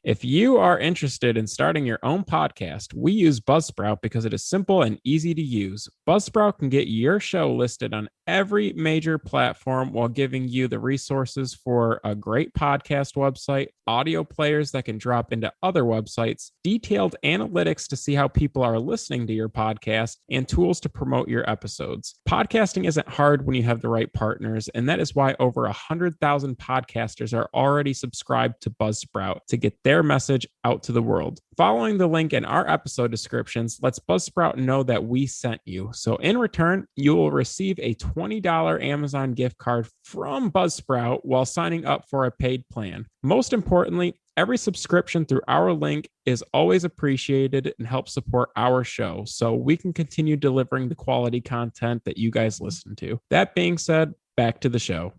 If you are interested in starting your own podcast, we use Buzzsprout because it is simple and easy to use. Buzzsprout can get your show listed on every major platform while giving you the resources for a great podcast website, audio players that can drop into other websites, detailed analytics to see how people are listening to your podcast, and tools to promote your episodes. Podcasting isn't hard when you have the right partners, and that is why over 100,000 podcasters are already subscribed to Buzzsprout to get their message out to the world. Following the link in our episode descriptions lets Buzzsprout know that we sent you. So in return, you will receive a $20 Amazon gift card from Buzzsprout while signing up for a paid plan. Most importantly, every subscription through our link is always appreciated and helps support our show so we can continue delivering the quality content that you guys listen to. That being said, back to the show.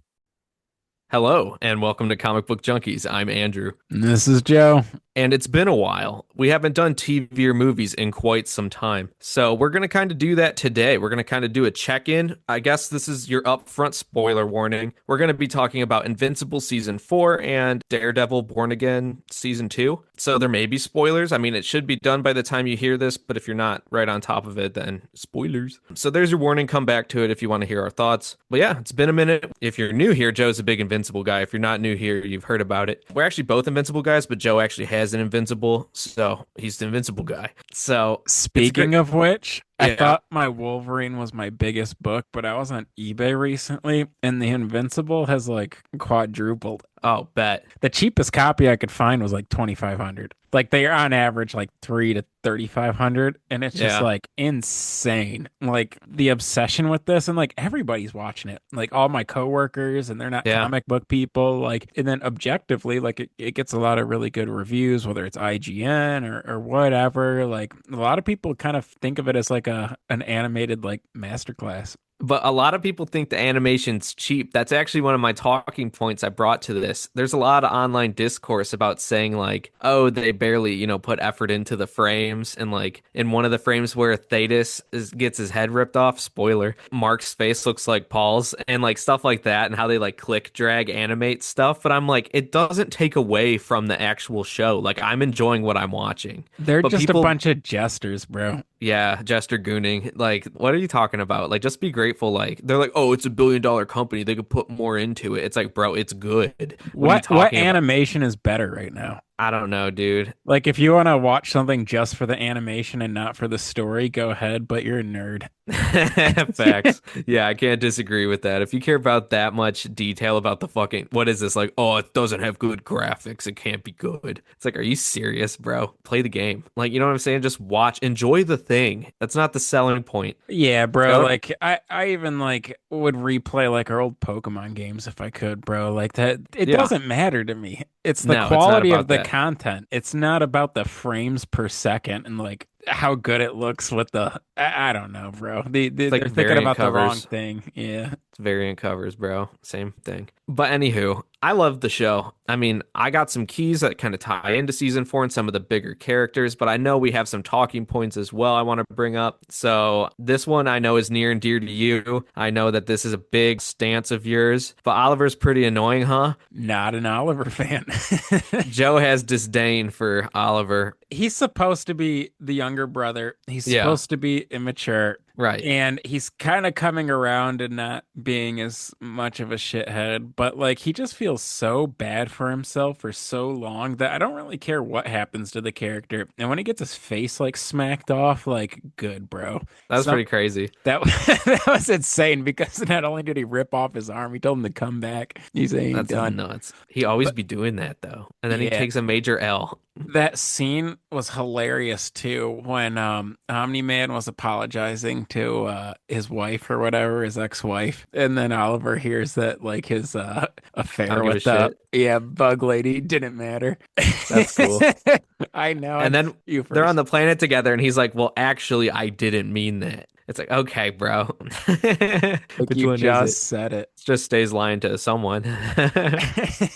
Hello, and welcome to Comic Book Junkies. I'm Andrew. This is Joe. And it's been a while. We haven't done TV or movies in quite some time. So we're going to kind of do that today. We're going to kind of do a check-in. I guess this is your upfront spoiler warning. We're going to be talking about Invincible Season 4 and Daredevil Born Again Season 2. So there may be spoilers. I mean, it should be done by the time you hear this, but if you're not right on top of it, then spoilers. So there's your warning. Come back to it if you want to hear our thoughts. But yeah, it's been a minute. If you're new here, Joe's a big Invincible guy. If you're not new here, you've heard about it. We're actually both Invincible guys, but Joe actually has an Invincible, so he's the Invincible guy. So speaking of which, yeah. I thought my Wolverine was my biggest book, but I was on eBay recently, and the Invincible has like quadrupled. Oh, bet. The cheapest copy I could find was like 2,500. Like they are on average like 3 to 3,500, and it's just like insane. Like the obsession with this, and like everybody's watching it. Like all my coworkers, and they're not comic book people. Like, and then objectively, like it gets a lot of really good reviews, whether it's IGN or whatever. Like a lot of people kind of think of it as like an animated like masterclass. But a lot of people think the animation's cheap. That's actually one of my talking points I brought to this. There's a lot of online discourse about saying like, oh, they barely, put effort into the frames. And like in one of the frames where Thetis gets his head ripped off, spoiler, Mark's face looks like Paul's and like stuff like that and how they like click, drag, animate stuff. But I'm like, it doesn't take away from the actual show. Like I'm enjoying what I'm watching. They're but just a bunch of jesters, bro. Yeah, jester gooning. Like, what are you talking about? Like, just be grateful. Like, they're like, oh, it's $1 billion company. They could put more into it. It's like, bro, it's good. What animation is better right now? I don't know, dude. Like, if you want to watch something just for the animation and not for the story, go ahead, but you're a nerd. Facts. Yeah, I can't disagree with that. If you care about that much detail about the fucking, what is this? Like, oh, it doesn't have good graphics. It can't be good. It's like, are you serious, bro? Play the game. Like, you know what I'm saying? Just watch, enjoy the thing. That's not the selling point. Yeah, bro. Like, I even like would replay like our old Pokemon games if I could, bro. Like that, it doesn't matter to me. It's the quality of the content. It's not about the frames per second and like how good it looks with the I don't know, bro. They're thinking about the wrong thing. Yeah. It's variant covers, bro. Same thing. But anywho, I love the show. I mean, I got some keys that kind of tie into season 4 and some of the bigger characters, but I know we have some talking points as well I want to bring up. So this one I know is near and dear to you. I know that this is a big stance of yours, but Oliver's pretty annoying, huh? Not an Oliver fan. Joe has disdain for Oliver. He's supposed to be the younger brother. He's supposed to be immature. Right. And he's kind of coming around and not being as much of a shithead, but like he just feels so bad for himself for so long that I don't really care what happens to the character. And when he gets his face like smacked off, like good, bro. That was pretty crazy. That was insane because not only did he rip off his arm, he told him to come back. He's saying that's done. Nuts. He always be doing that though. And then he takes a major L. That scene was hilarious too when Omni-Man was apologizing to his wife or whatever, his ex-wife, and then Oliver hears that like his affair with the bug lady didn't matter. That's cool. I know. And then they're on the planet together and he's like, well, actually, I didn't mean that. It's like, okay, bro. Like you just said it. Just stays lying to someone.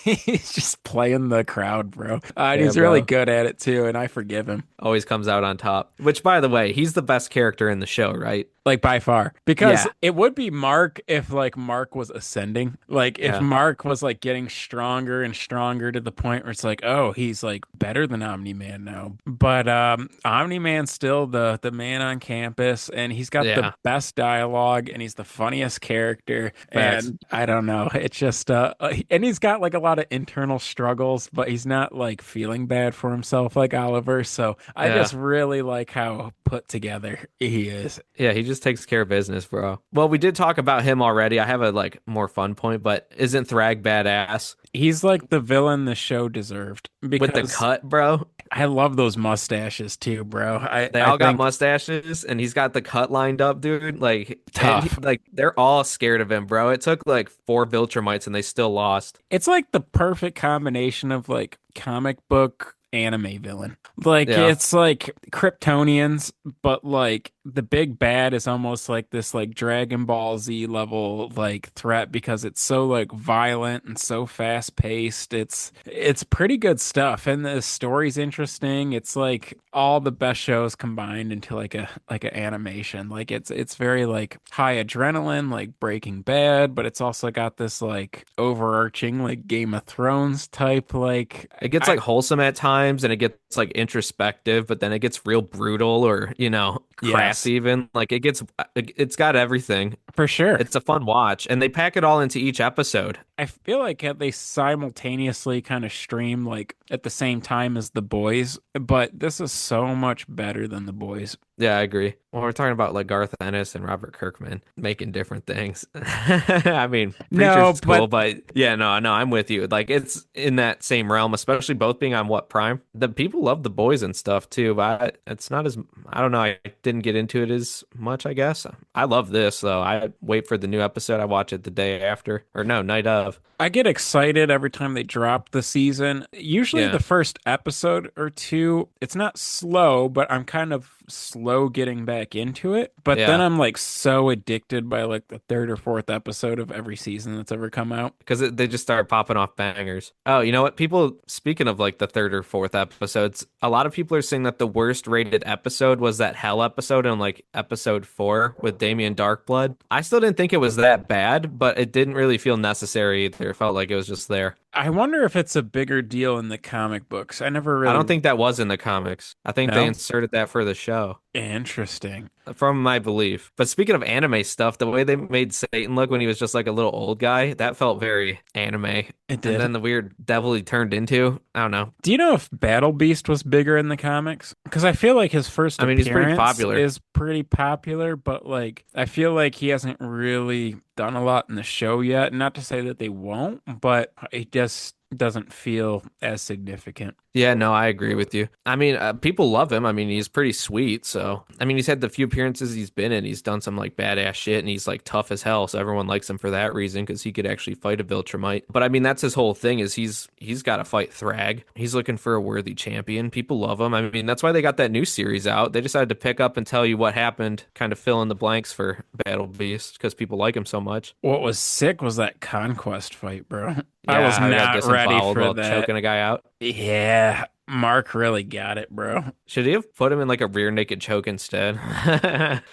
He's just playing the crowd, bro. And he's really good at it too, and I forgive him. Always comes out on top. Which, by the way, he's the best character in the show, right? like by far, because Yeah, it would be Mark if like Mark was ascending, like if yeah, Mark was like getting stronger and stronger to the point where it's like, oh, he's like better than Omni-Man now. But Omni-Man's still the man on campus, and he's got the yeah. best dialogue, and he's the funniest character, Facts. and I don't know, it's just and he's got like a lot of internal struggles, but he's not like feeling bad for himself like Oliver. So I Yeah. just really like how put together he is. Yeah, he just takes care of business, bro. Well, we did talk about him already. I have a like more fun point, but isn't Thrag badass He's like the villain the show deserved with the because cut, bro? I love those mustaches too, bro. They I all got think mustaches, and he's got the cut lined up, dude. Like, and tough. like they're all scared of him, bro. It took like 4 Viltrumites, and they still lost. It's like the perfect combination of like comic book anime villain. Like Yeah. it's like Kryptonians, but like the big bad is almost like this like Dragon Ball Z level like threat because it's so like violent and so fast paced. It's pretty good stuff, and the story's interesting. It's like all the best shows combined into like a animation. Like it's very like high adrenaline, like Breaking Bad, but it's also got this like overarching like Game of Thrones type like It gets I like wholesome at times, and it gets like introspective, but then it gets real brutal or, crass yes, even. Like it's got everything. for sure. It's a fun watch, and they pack it all into each episode. I feel like they simultaneously kind of stream like at the same time as The Boys, but this is so much better than The Boys. Yeah, I agree. Well, we're talking about like Garth Ennis and Robert Kirkman making different things. I mean, No, Preacher's cool, but but yeah, no, I'm with you. Like it's in that same realm, especially both being on what Prime. The people love The Boys and stuff too, but it's not as I don't know. I didn't get into it as much, I guess. I love this though. I wait for the new episode. I watch it the day after, or no, night of. I get excited every time they drop the season. Usually Yeah, the first episode or two, it's not slow, but I'm kind of slow getting back into it. But then yeah. I'm like so addicted by like the third or fourth episode of every season that's ever come out. Because they just start popping off bangers. Oh, you know what? People, speaking of like the third or fourth episodes, a lot of people are saying that the worst rated episode was that Hell episode in like episode 4 with Damien Darkblood. I still didn't think it was that bad, but it didn't really feel necessary either. It felt like it was just there. I wonder if it's a bigger deal in the comic books. I never I really don't think that was in the comics. I think they know. inserted that for the show. Interesting. From my belief. But speaking of anime stuff, the way they made Satan look when he was just like a little old guy, that felt very anime. It And did. then the weird devil he turned into, I don't know. Do you know if Battle Beast was bigger in the comics? Because I feel like his first I mean, he's pretty appearance popular. is pretty popular, but like I feel like he hasn't really done a lot in the show yet. Not to say that they won't, but it just doesn't feel as significant. Yeah, no, I agree with you. I mean, people love him. I mean, he's pretty sweet. So, I mean, he's had the few appearances he's been in. He's done some like badass shit, and he's like tough as hell. So everyone likes him for that reason because he could actually fight a Viltrumite. But I mean, that's his whole thing is he's got to fight Thrag. He's looking for a worthy champion. People love him. I mean, that's why they got that new series out. They decided to pick up and tell you what happened, kind of fill in the blanks for Battle Beast because people like him so much. What was sick was that conquest fight, bro. I Yeah, was how he got not ready disemboweled for while that. choking a guy out. Yeah, Mark really got it, bro. Should he have put him in like a rear naked choke instead?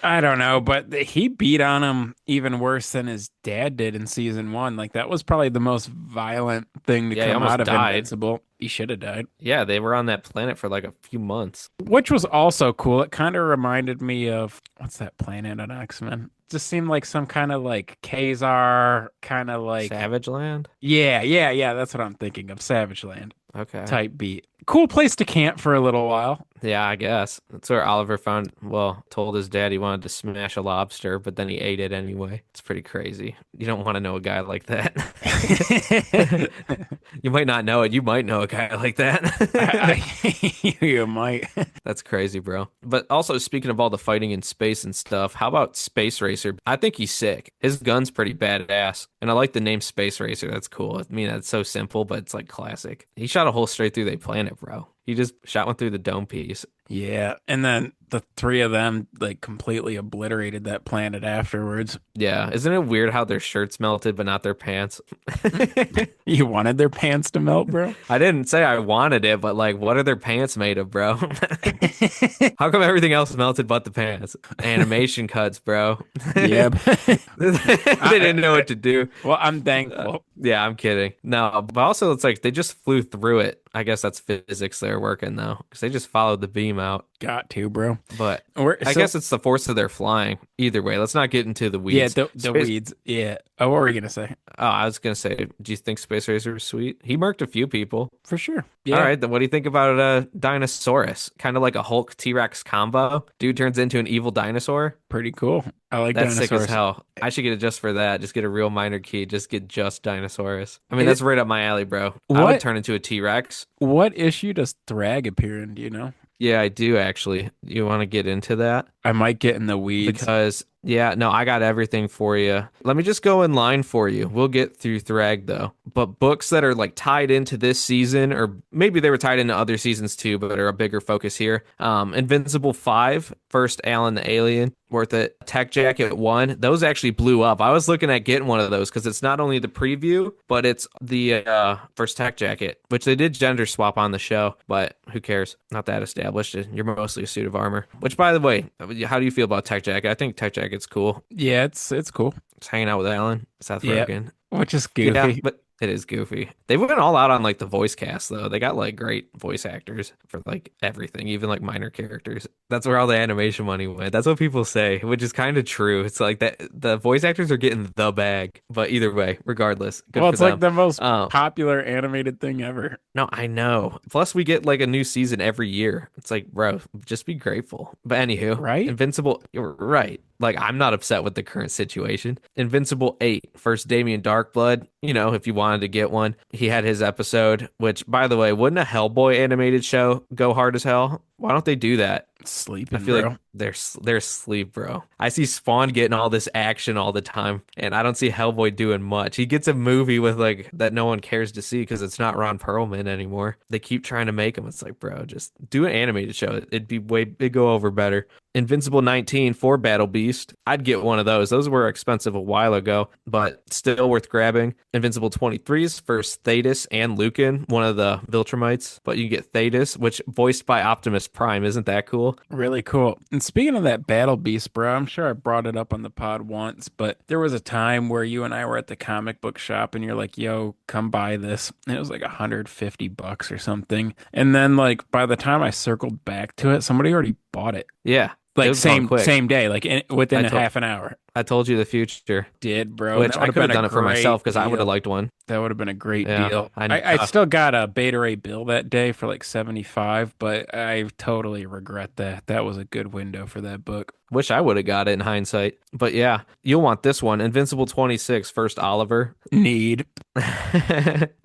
I don't know, but he beat on him even worse than his dad did in season one. Like that was probably the most violent thing to Yeah, he come out almost of died. Invincible. He should have died, Yeah, they were on that planet for like a few months. which was also cool. It kind of reminded me of what's that planet on X-Men? Just seemed like some kind of like Kazar, kind of like Savage Land? yeah. That's what I'm thinking of, Savage Land Okay. type beat. Cool place to camp for a little while. Yeah, I guess. That's where Oliver told his dad he wanted to smash a lobster, but then he ate it anyway. It's pretty crazy. You don't want to know a guy like that. You might not know it. You might know a guy like that. You might. That's crazy, bro. But also, speaking of all the fighting in space and stuff, how about Space Racer? I think he's sick. His gun's pretty badass. And I like the name Space Racer. That's cool. I mean, that's so simple, but it's like classic. He shot a hole straight through the planet, bro. He just shot one through the dome piece. Yeah, and then the three of them like completely obliterated that planet afterwards. Yeah, isn't it weird how their shirts melted but not their pants? You wanted their pants to melt, bro? I didn't say I wanted it, but like, what are their pants made of, bro? How come everything else melted but the pants? Animation cuts, bro. Yeah. They didn't know what to do. Well, I'm thankful. Yeah, I'm kidding. No, but also it's like they just flew through it. I guess that's physics they're working though, because they just followed the beam out. Got to, bro. But We're I so guess it's the force of their flying. Either way, let's not get into the yeah, weeds. the Space. weeds. Yeah. Oh, what were you gonna say? Oh, I was gonna say, do you think Space Racer was sweet? He murked a few people. For sure. All Yeah. right, then what do you think about Dinosaurus? Kind of like a Hulk T-Rex combo. Dude turns into an evil dinosaur. Pretty cool. I like That's sick as dinosaurs. hell. I should get it just for that. Just get a real minor key. Just get just Dinosaurus. I mean, It, that's right up my alley, bro. I would what turn into a T-Rex. what issue does Thrag appear in? Do you know? Yeah, I do actually. You want to get into that? I might get in the weeds. Because, yeah, no, I got everything for you. Let me just go in line for you. We'll get through Thrag though. But books that are like tied into this season, or maybe they were tied into other seasons too, but are a bigger focus here. Invincible 5, first Alan the Alien, worth it. Tech Jacket 1, those actually blew up. I was looking at getting one of those because it's not only the preview, but it's the first Tech Jacket, which they did gender swap on the show, but who cares? Not that established. You're mostly a suit of armor. Which, by the way, how do you feel about Tech Jacket? I think Tech Jacket's cool. Yeah, it's cool. Just hanging out with Alan, Seth Yeah, Rogen. which is Yeah, goofy. but it is goofy. They went all out on like the voice cast though. They got like great voice actors for like everything, even like minor characters. That's where all the animation money went. That's what people say, which is kind of true. It's like that the voice actors are getting the bag. But either way, regardless, good Well, for it's like them. the most Uh, popular animated thing ever. no, I know. Plus, we get like a new season every year. It's like, bro, just be grateful. But anywho, Right? Invincible, you're right. Like, I'm not upset with the current situation. Invincible 8, first Damien Darkblood. You know, if you wanted to get one, he had his episode, which, by the way, wouldn't a Hellboy animated show go hard as hell? Why don't they do that? I Sleeping, feel bro. like they're asleep, bro. I see Spawn getting all this action all the time, and I don't see Hellboy doing much. He gets a movie with like that no one cares to see because it's not Ron Perlman anymore. They keep trying to make him. It's like, bro, just do an animated show. It'd go over better. Invincible 19 for Battle Beast. I'd get one of those. Those were expensive a while ago, but still worth grabbing. Invincible 23's first Thetis and Lucan, one of the Viltrumites, but you get Thetis, which voiced by Optimus Prime. Isn't that cool? Really cool. And speaking of that Battle Beast, bro, I'm sure I brought it up on the pod once, but there was a time where you and I were at the comic book shop and you're like, yo, come buy this. And it was like $150 or something. And then like by the time I circled back to it, somebody already bought it. Yeah, it Like was gone same quick. same day, like within I a told half an hour. I told you the future, Did, bro. And which that I would have could have been a done it for myself great because I would have deal. liked one. That would have been a great Yeah, deal. I I know. still got a Beta Ray bill that day for like 75, but I totally regret that. That was a good window for that book. Wish I would have got it in hindsight. But yeah, you'll want this one. Invincible 26, first Oliver. Need.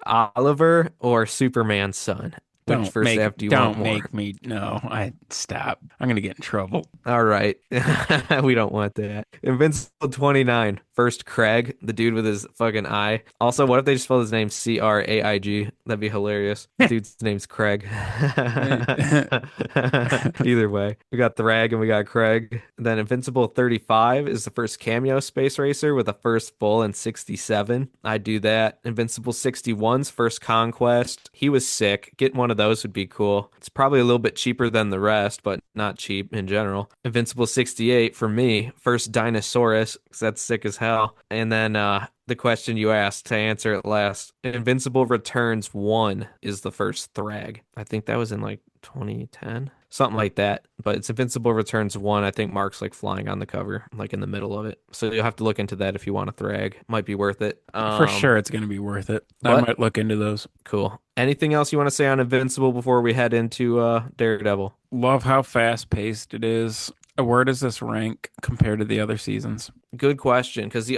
Oliver or Superman's son? Which first half do you want Don't more? make me no, I stop. I'm gonna get in trouble. All right. We don't want that. Invincible 29, first Craig, the dude with his fucking eye. Also, what if they just spelled his name Craig? That'd be hilarious. Dude's name's Craig. Either way, we got Thrag and we got Craig. Then Invincible 35 is the first cameo space racer with a first full in 67. I'd do that. Invincible 61's first Conquest. He was sick. Getting one of those would be cool. It's probably a little bit cheaper than the rest, but not cheap in general. Invincible 68 for me, first Dinosaurus, because that's sick as hell. And then the question you asked to answer it last. Invincible Returns 1 is the first Thrag. I think that was in like 2010. Something like that. But it's Invincible Returns 1. I think Mark's like flying on the cover, like in the middle of it. So you'll have to look into that if you want a Thrag. Might be worth it. For sure it's gonna be worth it. I But might look into those. cool. Anything else you want to say on Invincible before we head into Daredevil? Love how fast paced it is. Where does this rank compared to the other seasons? Good question. Because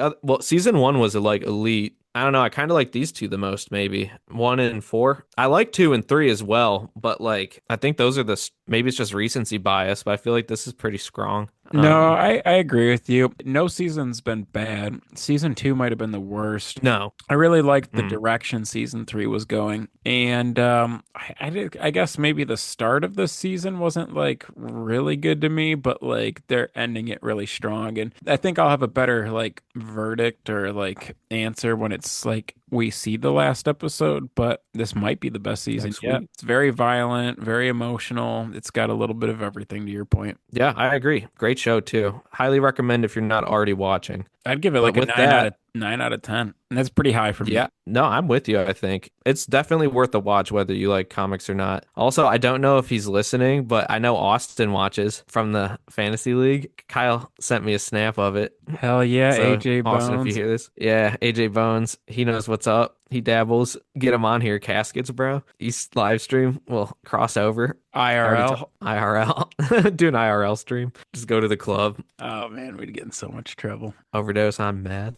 season 1 was like elite. I don't know. I kind of like these two the most, maybe 1 and 4. I like 2 and 3 as well, but like I think those are maybe it's just recency bias, but I feel like this is pretty strong. No, I agree with you. No season's been bad. Season 2 might have been the worst. No. I really liked the Mm, direction season 3 was going. And I guess maybe the start of the season wasn't like really good to me, but like they're ending it really strong. And I think I'll have a better like verdict or like answer when it's like we see the last episode, but this might be the best season next yet. week. It's very violent, very emotional. It's got a little bit of everything to your point. Yeah, I agree. Great show too. Highly recommend if you're not already watching. I'd give it But like a with that, 9 out of 10. And that's pretty high for me. yeah, no, I'm with you. I think it's definitely worth a watch, whether you like comics or not. Also, I don't know if he's listening, but I know Austin watches from the fantasy league. Kyle sent me a snap of it. Hell yeah, So, AJ Austin, if you Bones. hear this, yeah, AJ Bones, he knows what's up. He dabbles. Get him on here, caskets, bro. He's live stream. We'll cross over. I already IRL. IRL. Do an IRL stream. Just go to the club. Oh man, we'd get in so much trouble. Overdose on meth.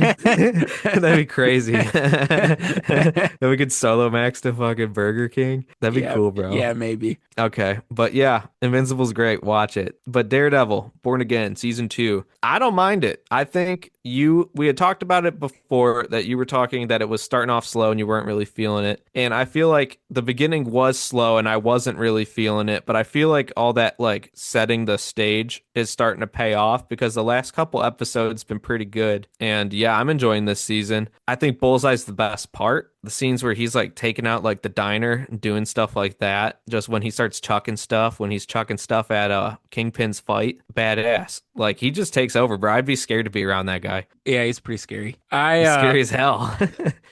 That'd be crazy. Then we could solo max to fucking Burger King. That'd be Yeah, cool, bro. yeah, maybe. Okay, but yeah, Invincible's great. Watch it. But Daredevil, Born Again, season 2. I don't mind it. I think we had talked about it before that you were talking that it was starting off slow and you weren't really feeling it. And I feel like the beginning was slow and I wasn't really feeling it, but I feel like all that like setting the stage is starting to pay off because the last couple episodes been pretty good. And yeah, I'm enjoying this season. I think Bullseye's the best part. The scenes where he's like taking out like the diner and doing stuff like that. Just when he starts chucking stuff, when he's chucking stuff at Kingpin's fight, badass. Like he just takes over, bro. I'd be scared to be around that guy. Yeah, he's pretty scary. He's scary as hell.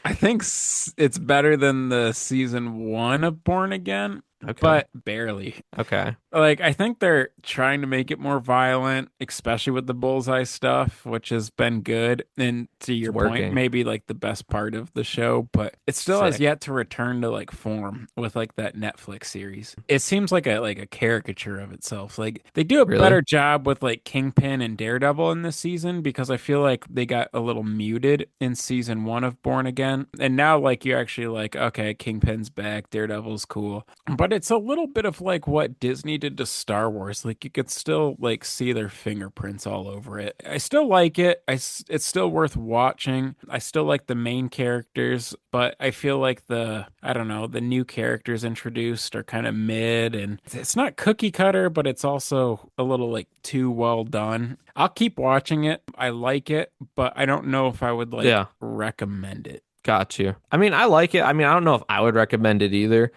I think it's better than the season 1 of Born Again, Okay. but barely. Okay. Like, I think they're trying to make it more violent, especially with the bullseye stuff, which has been good. And to It's your point, working. maybe like the best part of the show, but it still has Sick. yet to return to like form with like that Netflix series. It seems like a caricature of itself. Like they do a Really? better job with like Kingpin and Daredevil in this season because I feel like they got a little muted in season 1 of Born Again. And now like you're actually like, okay, Kingpin's back, Daredevil's cool. But it's a little bit of like what Disney did to Star Wars. Like you could still like see their fingerprints all over it. I still like it. It's still worth watching. I still like the main characters, but I feel like I don't know, the new characters introduced are kind of mid and it's not cookie cutter, but it's also a little like too well done. I'll keep watching it. I like it, but I don't know if I would like Yeah. recommend it. Got you. I mean, I like it. I mean, I don't know if I would recommend it either,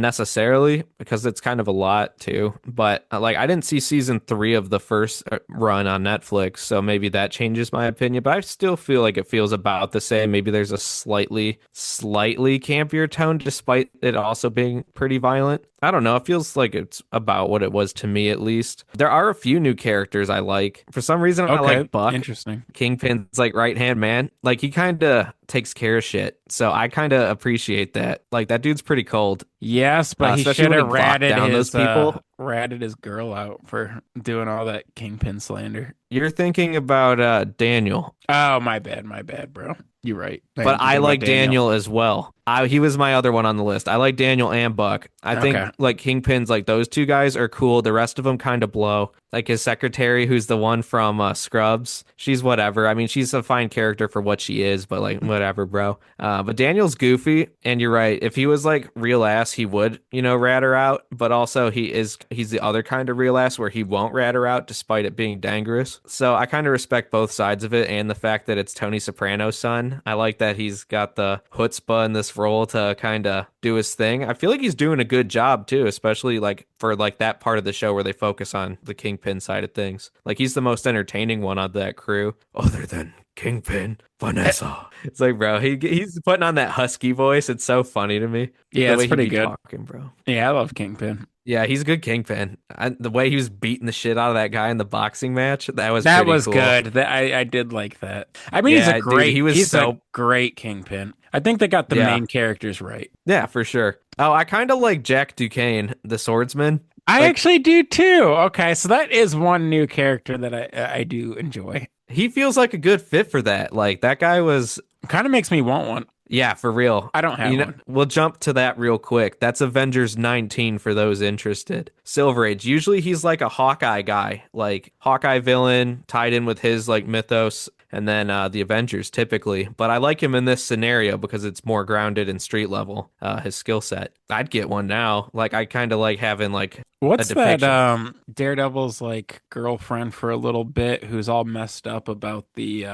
necessarily, because it's kind of a lot too. But like, I didn't see season 3 of the first run on Netflix, so maybe that changes my opinion. But I still feel like it feels about the same. Maybe there's a slightly campier tone, despite it also being pretty violent. I don't know. It feels like it's about what it was to me, at least. There are a few new characters I like. For some reason, I Okay, like Buck. interesting. Kingpin's like right hand man. Like he kind of takes care of shit. So I kind of appreciate that. Like that dude's pretty cold, Yes, but he especially should when he have locked down those people. ratted his girl out for doing all that kingpin slander. You're thinking about Daniel, Oh, my bad, bro. You're right. I am but I thinking about like Daniel. Daniel as well. He was my other one on the list. I like Daniel and Buck. I think Okay. like Kingpin's like those two guys are cool. The rest of them kind of blow. Like his secretary, who's the one from Scrubs, she's whatever. I mean, she's a fine character for what she is, but like whatever, bro. But Daniel's goofy, and you're right. If he was like real ass, he would, rat her out. But also he's the other kind of real ass where he won't rat her out despite it being dangerous. So I kind of respect both sides of it, and the fact that it's Tony Soprano's son. I like that he's got the chutzpah in this role to kind of do his thing. I feel like he's doing a good job too, especially like for like that part of the show where they focus on the Kingpin side of things. Like he's the most entertaining one of that crew, other than Kingpin Vanessa. It's like, bro, he's putting on that husky voice. It's so funny to me. Yeah, The it's way he pretty be good. talking, bro. Yeah, I love Kingpin. Yeah, he's a good Kingpin. The way he was beating the shit out of that guy in the boxing match, that was That pretty was cool. good. I did like that. I mean, Yeah, dude, he's a great Kingpin. I think they got the yeah, main characters right. yeah, for sure. Oh, I kind of like Jack Duquesne, the swordsman. I Like actually do too. Okay, so that is one new character that I do enjoy. he feels like a good fit for that. Like that guy was Kind of makes me want one. Yeah, for real. I don't have one. We'll jump to that real quick. That's Avengers 19 for those interested. Silver Age. Usually he's like a Hawkeye guy, like Hawkeye villain tied in with his like mythos, and then the Avengers typically. But I like him in this scenario because it's more grounded in street level, his skill set. I'd get one now. Like I kind of like having like a What's that depiction. Daredevil's like girlfriend for a little bit who's all messed up about the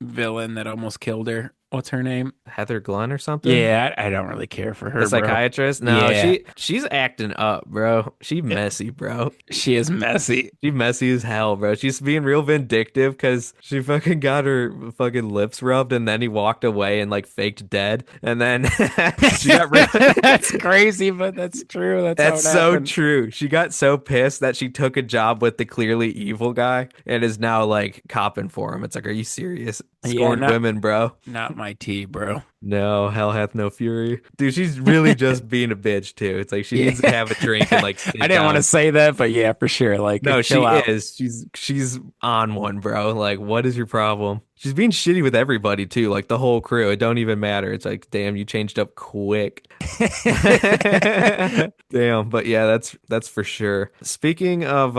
villain that almost killed her? What's her name? Heather Glenn or something? Yeah, I don't really care for The her, bro. psychiatrist? No, Yeah, she's acting up, bro. She messy, bro. she is messy. She messy as hell, bro. She's being real vindictive because she fucking got her fucking lips rubbed and then he walked away and like faked dead. And then she got real. That's crazy, but that's true. That's how That's it so happened. true. She got so pissed that she took a job with the clearly evil guy and is now like copping for him. It's like, are you serious? Yeah, Scorned women, bro. not my tea, bro. No, hell hath no fury. Dude, she's really just being a bitch too. It's like she Yeah. needs to have a drink and like I sit didn't want to down. say that, but yeah, for sure. Like, No, she chill out. is. She's on one, bro. Like, what is your problem? She's being shitty with everybody too, like the whole crew. It don't even matter. It's like, damn, you changed up quick. Damn, but yeah, that's for sure. Speaking of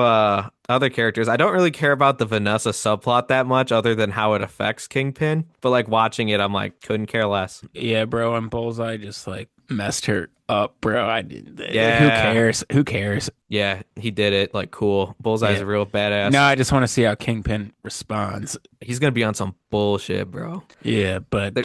other characters, I don't really care about the Vanessa subplot that much other than how it affects Kingpin, but like watching it, I'm like, couldn't care less. Yeah, bro, and Bullseye just like messed her up, bro. I didn't. Who Yeah. cares? Who cares? Yeah, he did it. Like, cool. Bullseye's Yeah. a real badass. No, I just want to see how Kingpin responds. He's gonna be on some bullshit, bro. Yeah, but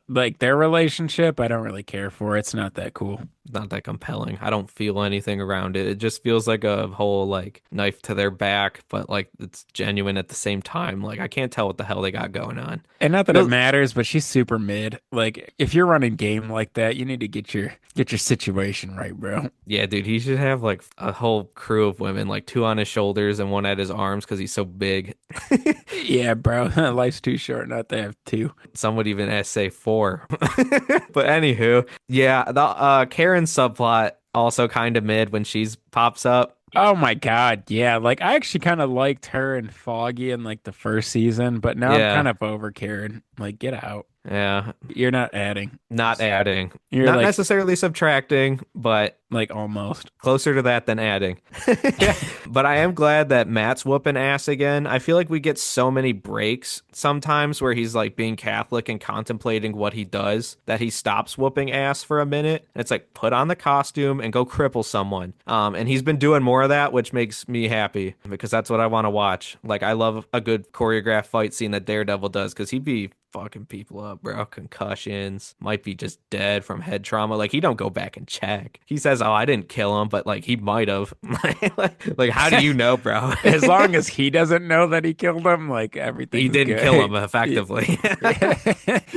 like their relationship, I don't really care for. It's not that cool. Not that compelling. I don't feel anything around it. It just feels like a whole like knife to their back, but like it's genuine at the same time. Like I can't tell what the hell they got going on. And not that it matters, but she's super mid. Like if you're running game like that, you need to get your situation right, bro. Yeah, dude, he should have like a whole crew of women, like two on his shoulders and one at his arms because he's so big. Yeah, bro. Life's too short not to have two. Some would even say four. But anywho, yeah, the Karen subplot also kind of mid when she's pops up. Oh my God, yeah. Like I actually kind of liked her and Foggy in like the first season, but now I'm Yeah, kind of over Karen. Like, get out. yeah, You're not adding. not adding, You're not like necessarily subtracting, but almost. closer to that than adding. But I am glad that Matt's whooping ass again. I feel like we get so many breaks sometimes where he's like being Catholic and contemplating what he does that he stops whooping ass for a minute. And it's like put on the costume and go cripple someone. And he's been doing more of that, which makes me happy because that's what I want to watch. Like I love a good choreographed fight scene that Daredevil does because he'd be fucking people up, bro. Concussions, might be just dead from head trauma. Like he don't go back and check. He says, "Oh, I didn't kill him," but like he might have. Like, how do you know, bro? As long as he doesn't know that he killed him, like everything's He didn't good. kill him effectively.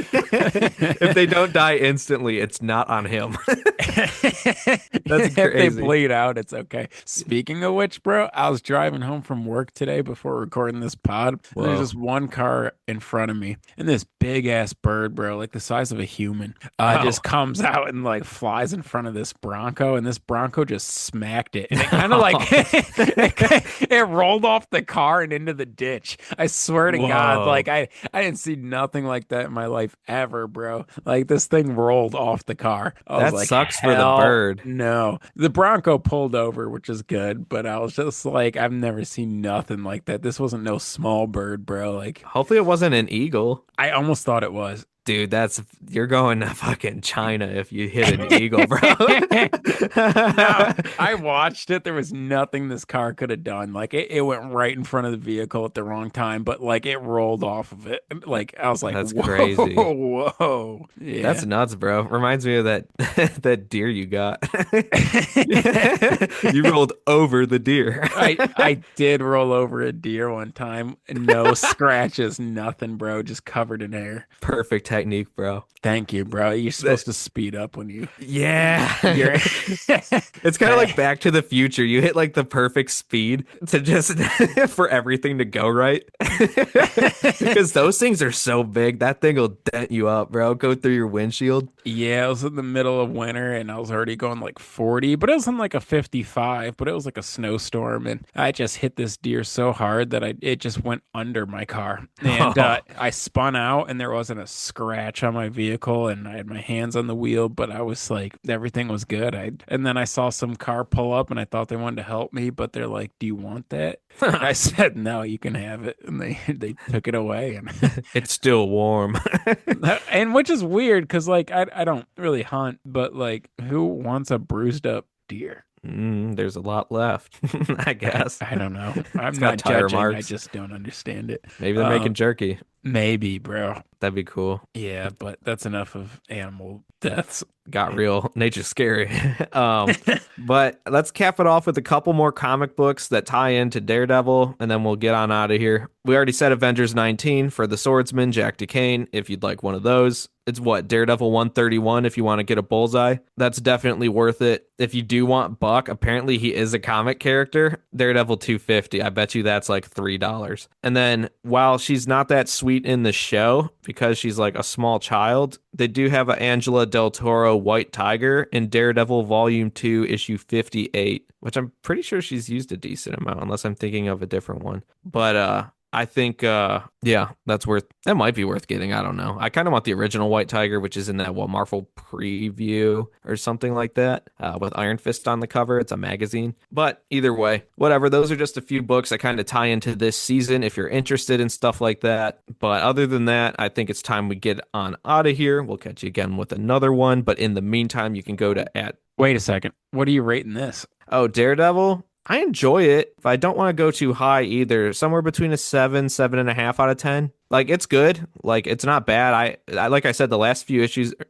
If they don't die instantly, it's not on him. That's If they crazy. bleed out, it's okay. Speaking of which, bro, I was driving home from work today before recording this pod. And there's Whoa. this one car in front of me, and this big ass bird, bro, like the size of a human, Oh. just comes out and like flies in front of this Bronco, and this Bronco just smacked it, and it kind of like it rolled off the car and into the ditch. I swear to God, Whoa. like I didn't see nothing like that in my life ever, bro. Like this thing rolled off the car. I was That like, sucks for the hell bird. no. The Bronco pulled over, which is good, but I was just like, I've never seen nothing like that. This wasn't no small bird, bro. Like Hopefully it wasn't an eagle. I almost thought it was. Dude, you're going to fucking China if you hit an eagle, bro. No, I watched it. There was nothing this car could have done. Like it went right in front of the vehicle at the wrong time, but like it rolled off of it. Like I was like, That's whoa, crazy. whoa. Yeah. That's nuts, bro. Reminds me of that that deer you got. You rolled over the deer. I did roll over a deer one time. No scratches, nothing, bro. Just covered in hair. Perfect technique, bro. Thank you, bro. You're supposed to speed up when you. Yeah. You're. It's kind of like Back to the Future. You hit like the perfect speed to just for everything to go right. Because those things are so big. That thing will dent you up, bro. Go through your windshield. Yeah, it was in the middle of winter and I was already going like 40, but it wasn't like a 55, but it was like a snowstorm. And I just hit this deer so hard that it just went under my car. And I spun out and there wasn't a scratch scratch on my vehicle and I had my hands on the wheel, but I was like, everything was good. And then I saw some car pull up and I thought they wanted to help me, but they're like, "Do you want that?" And I said, "No, you can have it." And they took it away and It's still warm. and which is weird because like I don't really hunt, but like who wants a bruised up deer? There's a lot left, I guess. I don't know. I'm It's got not tire judging. I marks. just don't understand it. Maybe they're making Um, jerky. maybe, bro. That'd be cool. Yeah, but that's enough of animal deaths. Got real. Nature's scary. But let's cap it off with a couple more comic books that tie into Daredevil, and then we'll get on out of here. We already said Avengers 19 for the Swordsman, Jack DeCane, if you'd like one of those. It's what, Daredevil 131 if you want to get a bullseye. That's definitely worth it. If you do want Buck, apparently he is a comic character. Daredevil 250. I bet you that's like $3. And then while she's not that sweet in the show because she's like a small child, they do have a Angela Del Toro White Tiger in Daredevil Volume 2, Issue 58, which I'm pretty sure she's used a decent amount, unless I'm thinking of a different one. But I think yeah, that might be worth getting. I don't know. I kind of want the original White Tiger, which is in that Marvel preview or something like that, with Iron Fist on the cover. It's a magazine. But either way, whatever. Those are just a few books that kind of tie into this season if you're interested in stuff like that. But other than that, I think it's time we get on out of here. We'll catch you again with another one. But in the meantime, you can go to at Wait a second. What are you rating this? Daredevil. I enjoy it. If I don't want to go too high either, somewhere between a 7.5 out of 10. Like it's good. Like it's not bad. I like I said, the last few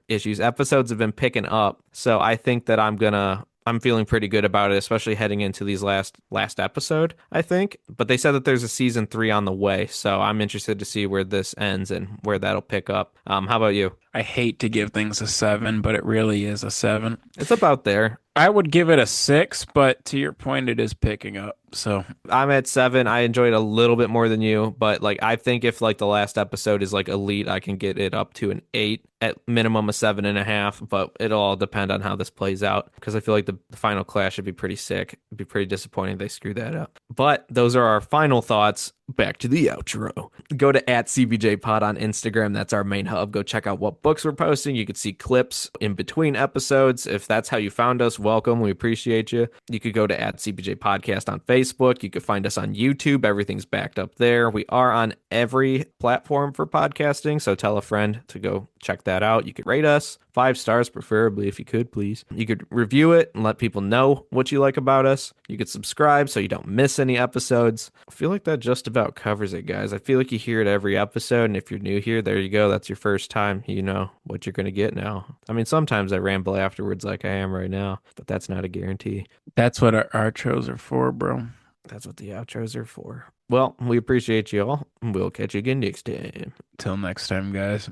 episodes have been picking up. So I think that I'm feeling pretty good about it, especially heading into these last episode, I think. But they said that there's a season 3 on the way, so I'm interested to see where this ends and where that'll pick up. How about you? I hate to give things a 7, but it really is a 7. It's about there. I would give it a 6, but to your point, it is picking up. So I'm at 7. I enjoyed a little bit more than you, but like I think if like the last episode is like elite, I can get it up to an 8, at minimum a 7.5. But it'll all depend on how this plays out because I feel like the final clash should be pretty sick. It'd be pretty disappointing if they screw that up. But those are our final thoughts. Back to the outro. Go to at CBJ Pod on Instagram. That's our main hub. Go check out what books we're posting. You could see clips in between episodes. If that's how you found us, welcome. We appreciate you. You could go to at CBJ Podcast on Facebook. You could find us on YouTube. Everything's backed up there. We are on every platform for podcasting, so tell a friend to go check that out. You could rate us 5 stars, preferably, if you could, please. You could review it and let people know what you like about us. You could subscribe so you don't miss any episodes. I feel like that just about covers it, guys. I feel like you hear it every episode, and if you're new here, there you go. That's your first time. You know what you're going to get now. I mean, sometimes I ramble afterwards like I am right now, but that's not a guarantee. that's what our outros are for, bro. That's what the outros are for. Well, we appreciate you all, and we'll catch you again next time. Till next time, guys.